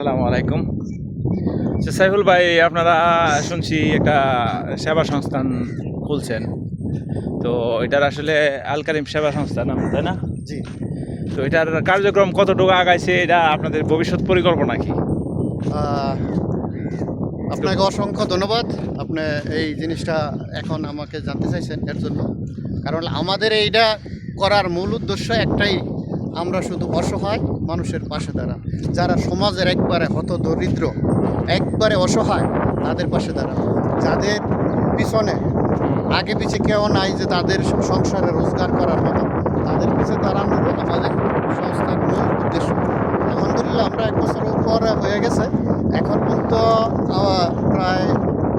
আসসালামু আলাইকুম। সাইফুল ভাই, আপনারা শুনছি একটা সেবা সংস্থান খুলছেন, তো এটার আসলে আল কারিম সেবা সংস্থা নাম, তাই না? জি। তো এটার কার্যক্রম কতটুকু আগাইছে, এটা আপনাদের ভবিষ্যৎ পরিকল্পনা কি? আপনাকে অসংখ্য ধন্যবাদ। আপনি এই জিনিসটা এখন আমাকে জানতে চাইছেন এর জন্য, কারণ আমাদের এইটা করার মূল উদ্দেশ্য একটাই, আমরা শুধু অসহায় মানুষের পাশে দাঁড়ান, যারা সমাজের একবারে হতদরিদ্র, একবারে অসহায়, তাদের পাশে দাঁড়ান, যাদের পিছনে আগে পিছে কেউ নাই, যে তাদের সংসারে রোজগার করার মতো, তাদের পিছনে দাঁড়ানোর আমাদের সংস্থার মূল উদ্দেশ্য। আলহামদুলিল্লাহ, আমরা 1 বছর পরে হয়ে গেছে, এখন পর্যন্ত প্রায়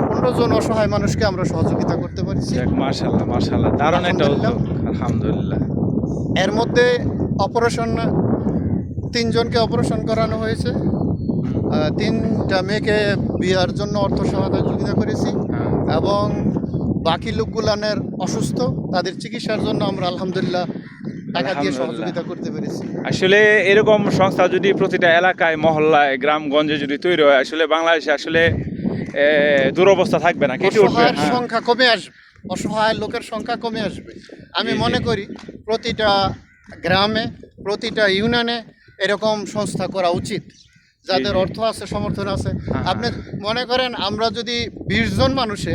15 জন অসহায় মানুষকে আমরা সহযোগিতা করতে পারছি। মাশাআল্লাহ মাশাআল্লাহ, দারুণ একটা উদ্যোগ, আলহামদুলিল্লাহ। এর মধ্যে অপারেশন 3 জনকে অপারেশন করানো হয়েছে, 3টা মেয়েকে বিয়ার জন্য অর্থ সহযোগিতা করেছি, এবং বাকি লোকগুলানের অসুস্থ, তাদের চিকিৎসার জন্য আমরা আলহামদুলিল্লাহ টাকা দিয়ে সহযোগিতা করতে পেরেছি। আসলে এরকম সংস্থা যদি প্রতিটা এলাকায়, মহল্লায়, গ্রামগঞ্জে যদি তৈরি হয়, আসলে বাংলাদেশে আসলে দুরবস্থা থাকবে না, কেটে উঠবে। অসহায়ের সংখ্যা কমে আসবে, অসহায় লোকের সংখ্যা কমে আসবে। আমি মনে করি প্রতিটা গ্রামে, প্রতিটা ইউনিয়নে এরকম সংস্থা করা উচিত, যাদের অর্থ আছে, সমর্থন আছে। আপনি মনে করেন, আমরা যদি 20 জন মানুষে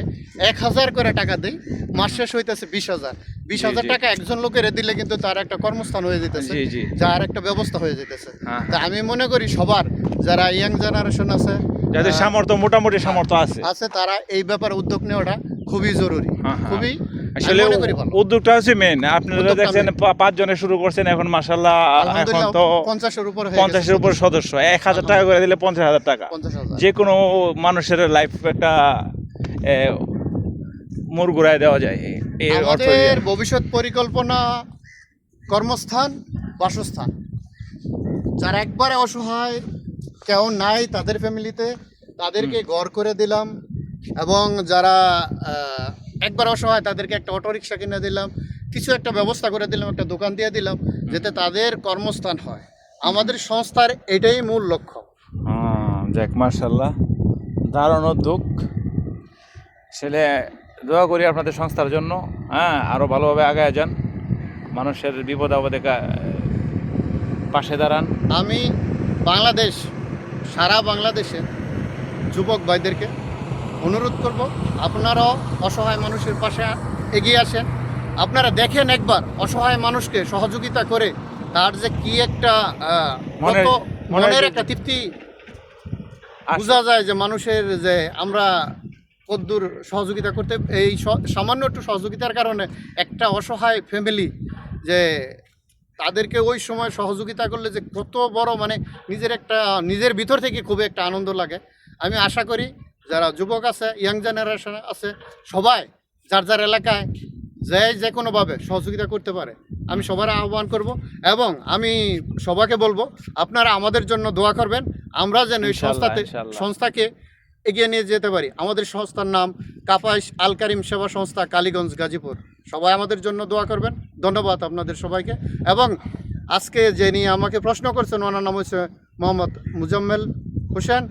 1000 করে টাকা দিই, মাস শেষ হইতেছে 20,000। 20,000 টাকা একজন লোকের দিলে কিন্তু তার একটা কর্মস্থান হয়ে যেতেছে, যার একটা ব্যবস্থা হয়ে যেতেছে। তা আমি মনে করি সবার, যারা ইয়াং জেনারেশন আছে, যাদের সামর্থ্য, মোটামুটি সামর্থ্য আছে, তারা এই ব্যাপারে উদ্যোগ নেওয়াটা খুবই জরুরি, খুবই। আসলে উদ্যোগটা হচ্ছে মেন। আপনারা দেখছেন 5 জনে শুরু করছেন, এখন মাশাআল্লাহ এখন তো 50-এর উপর সদস্য। 1000 টাকা করে দিলে 50,000 টাকা, যে কোনো মানুষের লাইফ একটা মোড় ঘুরায় দেওয়া যায়। আমাদের ভবিষ্যৎ পরিকল্পনা কর্মস্থান, বাসস্থান, যারা একবারে অসহায়, কেউ নাই তাদের ফ্যামিলিতে, তাদেরকে ঘর করে দিলাম, এবং যারা একবার অসহায় তাদেরকে একটা অটোরিকশা কিনে দিলাম, কিছু একটা ব্যবস্থা করে দিলাম, একটা দোকান দিয়ে দিলাম, যাতে তাদের কর্মস্থান হয়। আমাদের সংস্থার এটাই মূল লক্ষ্য। যাক, মাশাআল্লাহ, দারুণ উদ্যোগ। ছেলে দোয়া করি আপনাদের সংস্থার জন্য, আরও ভালোভাবে আগায় যান, মানুষের বিপদ আপদে পাশে দাঁড়ান। আমি সারা বাংলাদেশের যুবক ভাইদেরকে অনুরোধ করব, আপনারাও অসহায় মানুষের পাশে এগিয়ে আসেন। আপনারা দেখেন একবার অসহায় মানুষকে সহযোগিতা করে তার যে কি একটা মনের একটা তৃপ্তি বোঝা যায়, যে মানুষের যে আমরা কদ্দূর সহযোগিতা করতে, এই সামান্য একটু সহযোগিতার কারণে একটা অসহায় ফ্যামিলি, যে তাদেরকে ওই সময় সহযোগিতা করলে যে কত বড়, মানে নিজের ভিতর থেকে খুবই একটা আনন্দ লাগে। আমি আশা করি যারা যুবক আছে, ইয়াং জেনারেশন আছে, সবাই যার যার এলাকায় যে কোনোভাবে সহযোগিতা করতে পারে, আমি সবার আহ্বান করব। এবং আমি সবাইকে বলবো, আপনারা আমাদের জন্য দোয়া করবেন, আমরা যেন এই সংস্থাকে এগিয়ে নিয়ে যেতে পারি। আমাদের সংস্থার নাম কাপাইশ আল কারিম সেবা সংস্থা, কালীগঞ্জ, গাজীপুর। সবাই আমাদের জন্য দোয়া করবেন। ধন্যবাদ আপনাদের সবাইকে। এবং আজকে যিনি আমাকে প্রশ্ন করছেন, ওনার নাম হচ্ছে মোহাম্মদ মুজাম্মেল হোসেন।